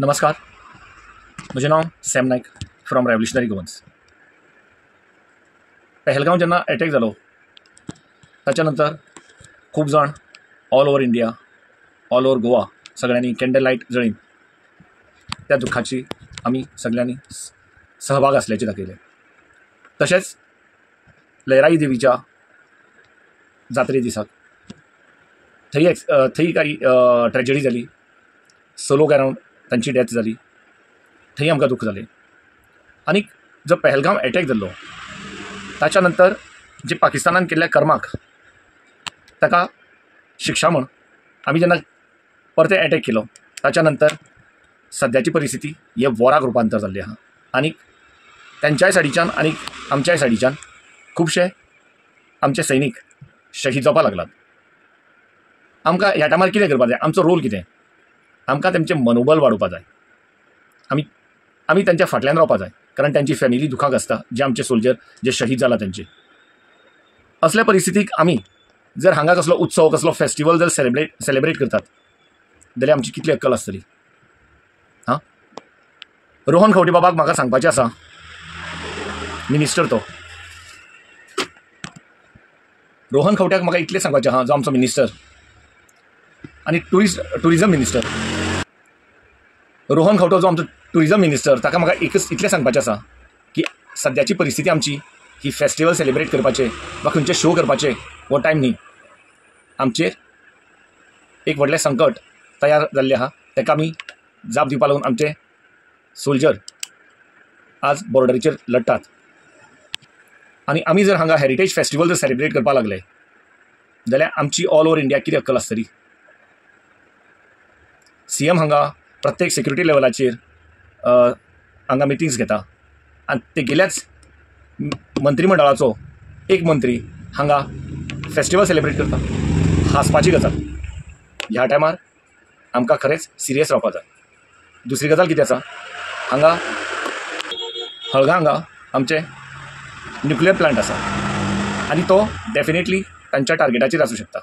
नमस्कार, म्हजें नांव Sam Naik from revolutionary Goans. Pahalgam जेन्ना अटॅक जालो ताच्या नंतर खूब जाण all over India, all over Goa सगळ्यांनी कॅन्डल लायट जळीन त्या दुखाची आमी सगळ्यांनी सहभाग असल्याचे दाखयले. तशेंच लयराई देवीच्या जात्रे दिसाक थंय काही ट्रेजेडी जाली. 6 लोक अरावंड तांची डेथ जाली. थंय आमकां दुख जालें. आनी जो पहलगांव अटॅक जाल्लो ताच्या नंतर जे पाकिस्तानान केल्ल्या कर्माक ताका शिक्षा म्हण आमी जेन्ना परते अटॅक केलो ताच्या नंतर सद्याची परिस्थिती हे वॉराक रुपांतर जाल्ली आहा. आनी तेंच्याय सायडीच्यान आनी आमच्याय सायडीच्यान खुबशे आमचे सैनीक शहीद जावपाक लागलात. आमकां ह्या टायमार कितें करपाक जाय? आमचो रोल कितें? आमकां तेंचें मनोबल वाडोवपाक जाय. आमी तेंच्या फाटल्यान रावपाक जाय, कारण तेंची फॅमिली दुखाक आसता. जे आमचे सोल्जर जे शहीद जाला तेंचे असल्या परिस्थितीक आमी जर हांगा कसलो उत्सव, कसलो फेस्टिवल जर सेलिब्रेट करतात जाल्यार आमची कितली अक्कल आसतली? हां, रोहन खंवटे बाबाक म्हाका सांगपाचें आसा, मिनिस्टर तो. रोहन खंवट्याक म्हाका इतलें सांगपाचें आहा, जो आमचो मिनिस्टर आनी टुरिझम मिनिस्टर. रोहन खंवटो जो आमचो टुरिझम मिनिस्टर, ताका म्हाका इतलें सांगपाचें आसा की सद्याची परिस्थिती आमची ही फेस्टिवल सेलिब्रेट करपाचे वा खंयचे शो करपाचे हो टायम न्ही. आमचेर एक व्हडलें संकट तयार जाल्लें आहा. ताका आमी जाप दिवपा लागून आमचे सोल्जर आज बॉर्डरीचेर लडटात. आनी आमी जर हांगा हेरिटेज फेस्टिवल जर सेलिब्रेट करपाक लागले जाल्यार आमची ऑल ओवर इंडिया कितें अक्कल आसतली? CM हांगा प्रत्येक सिक्युरिटी लेवलाचेर हांगा मिटिंग्स घेता आनी ते गेल्याच मंत्रिमंडळाचो एक मंत्री हांगा फेस्टिवल सेलिब्रेट करता. हांसपाची गजाल. ह्या टायमार आमकां खरेंच सिरियस रावपाक जाय. दुसरी गजाल कितें आसा, हांगा हळगा हांगा आमचे न्युक्लियर प्लांट आसा आनी तो डेफिनेटली तांच्या टार्गेटाचेर आसूं शकता.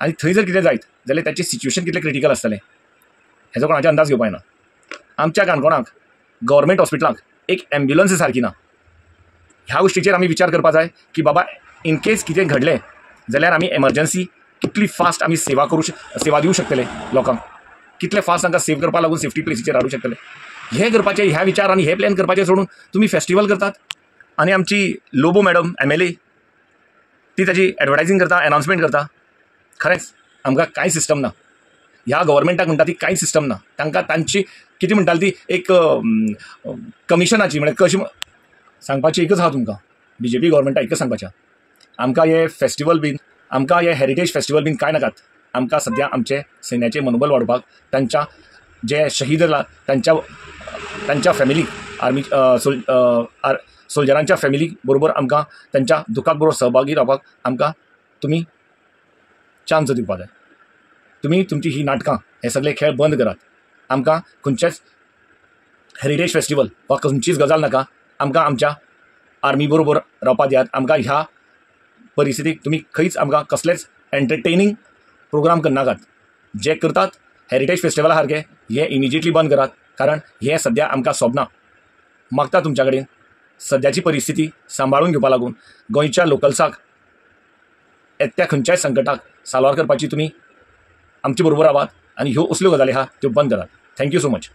आनी थंय जर कितें जायत जाल्यार ताचें सिच्युएशन कितलें क्रिटिकल आसतलें हेजो कोणाचे अंदाज घेवपाक येना. आमच्या काणकोणाक गव्हर्मेंट हॉस्पिटलाक एक एम्ब्युलन्स सारकी ना. ह्या गोश्टीचेर आमी विचार करपाक जाय की बाबा इन केस कितें घडलें जाल्यार आमी एमर्जन्सी कितली फास्ट आमी सेवा दिवं शकतले लोकांक, कितले फास्ट तांकां सेव करपाक लागून सेफ्टी प्लेसीचेर हाडूंक शकतले. हे करपाचें, ह्या विचार आनी हे प्लॅन करपाचें सोडून तुमी फेस्टिवल करतात. आनी आमची लोबो मॅडम MLA ती ताची एडवर्टायझींग करता, अनाउन्समेंट करता. खरेंच आमकां कांय सिस्टम ना. ह्या गव्हर्मेंटाक म्हणटा ती कांय सिस्टम ना. तांकां तांची कितें म्हणटाली ती एक कमिशनाची, म्हणजे कशी सांगपाची एकच आहा तुमकां, BJP गव्हर्मेंटाक एकच सांगपाचें, आमकां हे फेस्टिवल बीन, आमकां हे हेरिटेज फेस्टिवल बीन कांय नाकात. आमकां सद्या आमचे सैन्याचें मनोबल वाडोवपाक, तांच्या जे शहीद जाला तांच्या फॅमिलीक, आर्मी सोल्जरांच्या फॅमिली बरोबर आमकां तांच्या दुखाक बरोबर सहभागी रावपाक आमकां तुमी चान्स दिवपाक जाय. तुमी तुमची ही नाटकां, हे सगळे खेळ बंद करात. आमकां खंयचेच हेरिटेज फेस्टिवल वा खंयचीच गजाल नाका. आमकां आमच्या आर्मी बरोबर रावपाक दियात. आमकां ह्या परिस्थितीक तुमी खंयच आमकां कसलेच एंटरटेनिंग प्रोग्राम करनाकात. जे करतात हेरिटेज फेस्टिवला सारके हे इमिजिएटली बंद करात, कारण हे सद्या आमकां सोबना. मागता तुमच्या कडेन सद्याची परिस्थिती सांबाळून घेवपा लागून गोंयच्या लोकल्साक येत्या खंयच्याय संकटाक साल्वार करपाची तुमी आमचे बरोबर रावात आनी ह्यो असल्यो गजाली आहा त्यो बंद करात. Thank you so much.